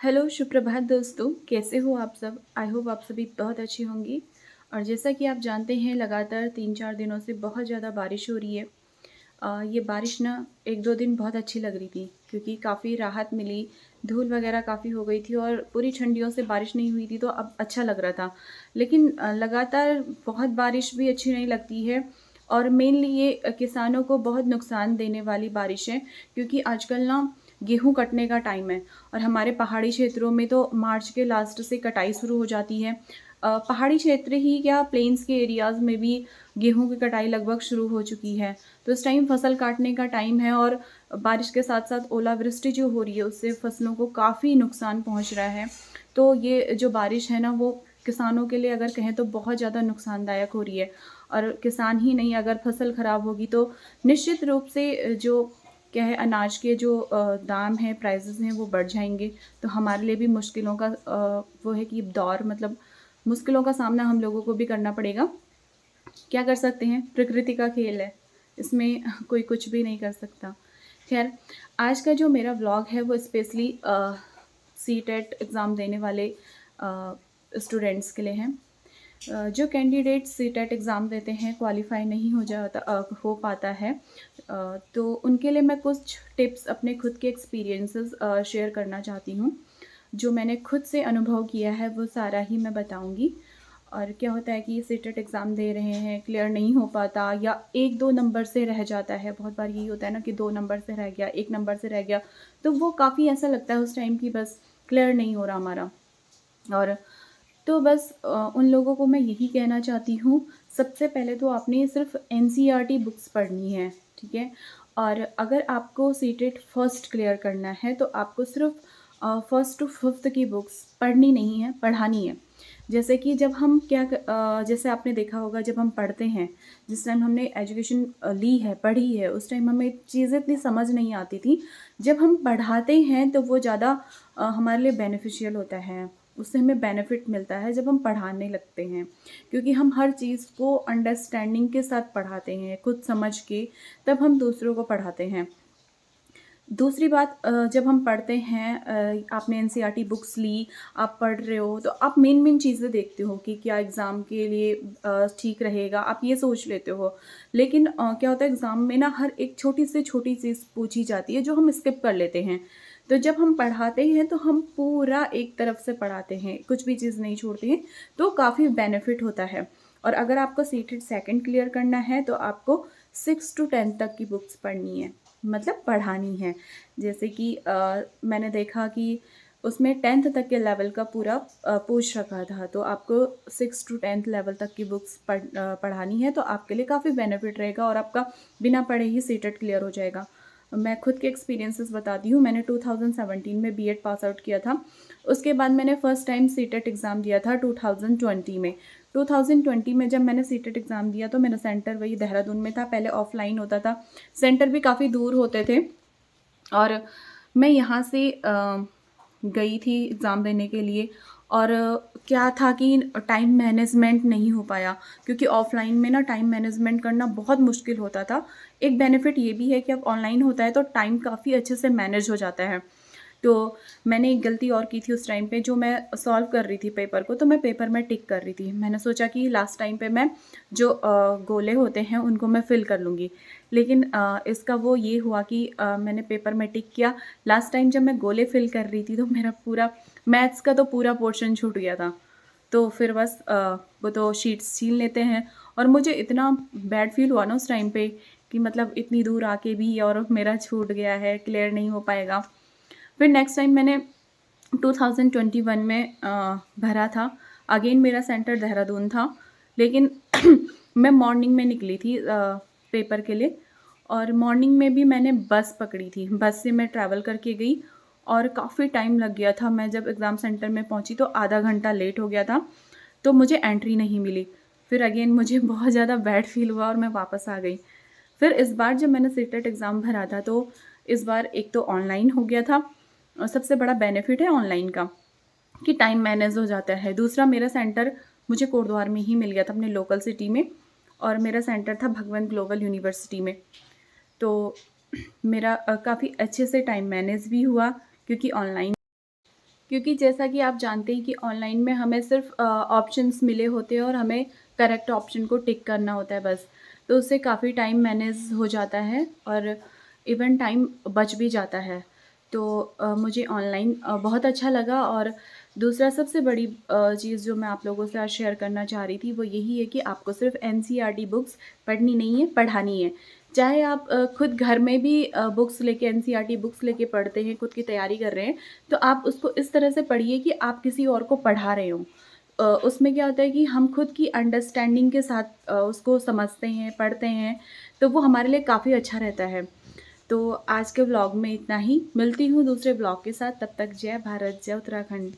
Hello, सुप्रभात दोस्तों, कैसे हो आप सब? आई होप आप सभी बहुत अच्छी होंगी। और जैसा कि आप जानते हैं लगातार 3-4 दिनों से बहुत ज़्यादा बारिश हो रही है। ये बारिश ना 1-2 दिन बहुत अच्छी लग रही थी क्योंकि काफ़ी राहत मिली, धूल वगैरह काफ़ी हो गई थी और पूरी ठंडियों से बारिश नहीं हुई थी तो अब अच्छा लग रहा था। लेकिन लगातार बहुत बारिश भी अच्छी नहीं लगती है और मेनली ये किसानों को बहुत नुकसान देने वाली बारिश है क्योंकि आजकल ना गेहूँ कटने का टाइम है और हमारे पहाड़ी क्षेत्रों में तो मार्च के लास्ट से कटाई शुरू हो जाती है। पहाड़ी क्षेत्र ही क्या प्लेन्स के एरियाज़ में भी गेहूँ की कटाई लगभग शुरू हो चुकी है। तो इस टाइम फसल काटने का टाइम है और बारिश के साथ-साथ ओलावृष्टि जो हो रही है उससे फसलों को काफ़ी नुकसान पहुँच रहा है। तो ये जो बारिश है ना वो किसानों के लिए अगर कहें तो बहुत ज़्यादा नुकसानदायक हो रही है। और किसान ही नहीं, अगर फसल ख़राब होगी तो निश्चित रूप से जो क्या है अनाज के जो दाम हैं, प्राइसेस हैं वो बढ़ जाएँगे। तो हमारे लिए भी मुश्किलों का वो है कि दौर मतलब मुश्किलों का सामना हम लोगों को भी करना पड़ेगा। क्या कर सकते हैं, प्रकृति का खेल है, इसमें कोई कुछ भी नहीं कर सकता। ख़ैर, आज का जो मेरा व्लॉग है वो स्पेशली सीटेट एग्ज़ाम देने वाले स्टूडेंट्स के लिए हैं। जो कैंडिडेट सीटेट एग्ज़ाम देते हैं, क्वालीफाई नहीं हो पाता है, तो उनके लिए मैं कुछ टिप्स अपने खुद के एक्सपीरियंसेस शेयर करना चाहती हूँ। जो मैंने खुद से अनुभव किया है वो सारा ही मैं बताऊँगी। और क्या होता है कि सीटेट एग्ज़ाम दे रहे हैं, क्लियर नहीं हो पाता या 1-2 नंबर से रह जाता है। बहुत बार यही होता है ना कि 2 नंबर से रह गया, 1 नंबर से रह गया, तो वो काफ़ी ऐसा लगता है उस टाइम कि बस क्लियर नहीं हो रहा हमारा। और तो बस उन लोगों को मैं यही कहना चाहती हूँ, सबसे पहले तो आपने सिर्फ़ एनसीईआरटी बुक्स पढ़नी है, ठीक है? और अगर आपको सीटेट फर्स्ट क्लियर करना है, तो आपको सिर्फ़ फर्स्ट टू फिफ्थ की बुक्स पढ़नी नहीं है, पढ़ानी है। जैसे कि जब हम जैसे आपने देखा होगा जब हम पढ़ते हैं, जिस टाइम हमने एजुकेशन ली है, पढ़ी है, उस टाइम हमें चीज़ें इतनी समझ नहीं आती थी। जब हम पढ़ाते हैं, तो वो ज़्यादा हमारे लिए बेनिफिशियल होता है। उससे हमें बेनिफिट मिलता है जब हम पढ़ाने लगते हैं, क्योंकि हम हर चीज़ को अंडरस्टैंडिंग के साथ पढ़ाते हैं, खुद समझ के, तब हम दूसरों को पढ़ाते हैं। दूसरी बात, जब हम पढ़ते हैं, आपने एनसीईआरटी बुक्स ली, आप पढ़ रहे हो, तो आप मेन-मेन चीज़ें देखते हो कि क्या एग्ज़ाम के लिए ठीक रहेगा, आप ये सोच लेते हो। लेकिन क्या होता है एग्ज़ाम में ना हर एक छोटी से छोटी चीज़ पूछी जाती है जो हम स्किप कर लेते हैं। तो जब हम पढ़ाते हैं तो हम पूरा एक तरफ से पढ़ाते हैं, कुछ भी चीज़ नहीं छोड़ते हैं, तो काफ़ी बेनिफिट होता है। और अगर आपको सीटेट सेकंड क्लियर करना है तो आपको 6 टू 10 तक की बुक्स पढ़नी है, मतलब पढ़ानी है। जैसे कि मैंने देखा कि उसमें 10th तक के लेवल का पूरा पूछ रखा था, तो आपको 6 टू 10th लेवल तक की बुक्स पढ़ानी है, तो आपके लिए काफ़ी बेनिफिट रहेगा और आपका बिना पढ़े ही सीटेट क्लियर हो जाएगा। मैं खुद के एक्सपीरियंसेस बताती हूँ, मैंने 2017 में बीएड पास आउट किया था। उसके बाद मैंने फर्स्ट टाइम सीटेट एग्ज़ाम दिया था 2020 में। 2020 में जब मैंने सीटेट एग्ज़ाम दिया तो मेरा सेंटर वही देहरादून में था, पहले ऑफ़लाइन होता था। सेंटर भी काफ़ी दूर होते थे और मैं यहाँ से गई थी एग्ज़ाम देने के लिए। और क्या था कि टाइम मैनेजमेंट नहीं हो पाया, क्योंकि ऑफ़लाइन में ना टाइम मैनेजमेंट करना बहुत मुश्किल होता था। एक बेनिफिट ये भी है कि अब ऑनलाइन होता है तो टाइम काफ़ी अच्छे से मैनेज हो जाता है। तो मैंने एक गलती और की थी उस टाइम पे, जो मैं सॉल्व कर रही थी पेपर को, तो मैं पेपर में टिक कर रही थी। मैंने सोचा कि लास्ट टाइम पे मैं जो गोले होते हैं उनको मैं फ़िल कर लूँगी। लेकिन इसका वो ये हुआ कि मैंने पेपर में टिक किया। लास्ट टाइम जब मैं गोले फ़िल कर रही थी तो मेरा पूरा मैथ्स का तो पूरा पोर्शन छूट गया था। तो फिर बस वो तो शीट्स छीन लेते हैं और मुझे इतना बैड फ़ील हुआ ना उस टाइम पे कि मतलब इतनी दूर आके भी और मेरा छूट गया है, क्लियर नहीं हो पाएगा। फिर नेक्स्ट टाइम मैंने 2021 में भरा था। अगेन मेरा सेंटर देहरादून था, लेकिन मैं मॉर्निंग में निकली थी पेपर के लिए और मॉर्निंग में भी मैंने बस पकड़ी थी। बस से मैं ट्रैवल करके गई और काफ़ी टाइम लग गया था। मैं जब एग्ज़ाम सेंटर में पहुंची तो आधा घंटा लेट हो गया था, तो मुझे एंट्री नहीं मिली। फिर अगेन मुझे बहुत ज़्यादा बैड फ़ील हुआ और मैं वापस आ गई। फिर इस बार जब मैंने सीटेट एग्ज़ाम भरा था तो इस बार एक तो ऑनलाइन हो गया था और सबसे बड़ा बेनिफिट है ऑनलाइन का कि टाइम मैनेज हो जाता है। दूसरा, मेरा सेंटर मुझे कोटद्वार में ही मिल गया था अपने लोकल सिटी में और मेरा सेंटर था भगवंत ग्लोबल यूनिवर्सिटी में। तो मेरा काफ़ी अच्छे से टाइम मैनेज भी हुआ, क्योंकि क्योंकि जैसा कि आप जानते हैं कि ऑनलाइन में हमें सिर्फ़ ऑप्शंस मिले होते हैं और हमें करेक्ट ऑप्शन को टिक करना होता है बस। तो उससे काफ़ी टाइम मैनेज हो जाता है और इवन टाइम बच भी जाता है। तो मुझे ऑनलाइन बहुत अच्छा लगा और दूसरा सबसे बड़ी चीज़ जो मैं आप लोगों से आज शेयर करना चाह रही थी वो यही है कि आपको सिर्फ़ एनसीईआरटी बुक्स पढ़नी नहीं है, पढ़ानी है। चाहे आप खुद घर में भी बुक्स लेके एनसीईआरटी बुक्स लेके पढ़ते हैं, खुद की तैयारी कर रहे हैं, तो आप उसको इस तरह से पढ़िए कि आप किसी और को पढ़ा रहे हों। उसमें क्या होता है कि हम खुद की अंडरस्टैंडिंग के साथ उसको समझते हैं, पढ़ते हैं, तो वो हमारे लिए काफ़ी अच्छा रहता है। तो आज के व्लॉग में इतना ही, मिलती हूँ दूसरे व्लॉग के साथ, तब तक जय भारत, जय उत्तराखंड।